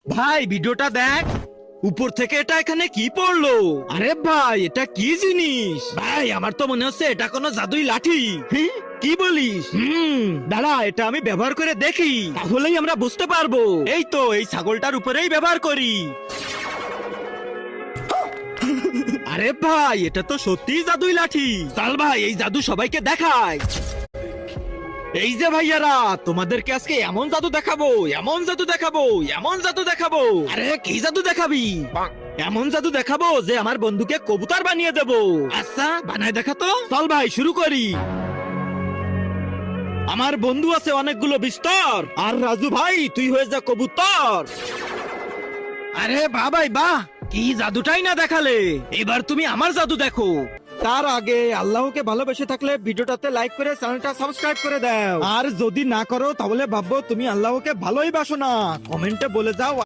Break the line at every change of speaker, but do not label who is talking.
ভাই ভিডিওটা দেখ, উপর থেকে এটা এখানে কি পড়লো? আরে ভাই এটা কি জিনিস? ভাই আমার তো মনে হচ্ছে এটা কোনো জাদুই লাঠি। কি বলিস? দাঁড়া এটা আমি ব্যবহার করে দেখি, তাহলেই আমরা বুঝতে পারবো। এই তো এই ছাগলটার উপরেই ব্যবহার করি। আরে ভাই এটা তো সত্যিই জাদুই লাঠি। চল ভাই এই জাদু সবাইকে দেখায়। এই যে ভাইয়ারা, তোমাদেরকে আজকে এমন জাদু দেখাবো, এমন জাদু দেখাবো, এমন জাদু দেখাবো। আরে কি জাদু দেখাবি? এমন জাদু দেখাবো যে আমার বন্ধুকে কবুতর বানিয়ে দেবো। আচ্ছা বানায় দেখা তো। চল ভাই শুরু করি। আমার বন্ধু আছে অনেকগুলো বিস্তর, আর রাজু ভাই তুই হয়ে যা কবুতর। আরে বাহ ভাই বাহ, কি জাদুটাই না দেখালে। এবার তুমি আমার জাদু দেখো। তার আগে আল্লাহকে ভালোবেসে থাকলে ভিডিওটাতে লাইক করে চ্যানেলটা সাবস্ক্রাইব করে দাও, আর যদি না করো তাহলে ভাববো তুমি আল্লাহকে ভালোই বাসো না। কমেন্টে বলে যাও।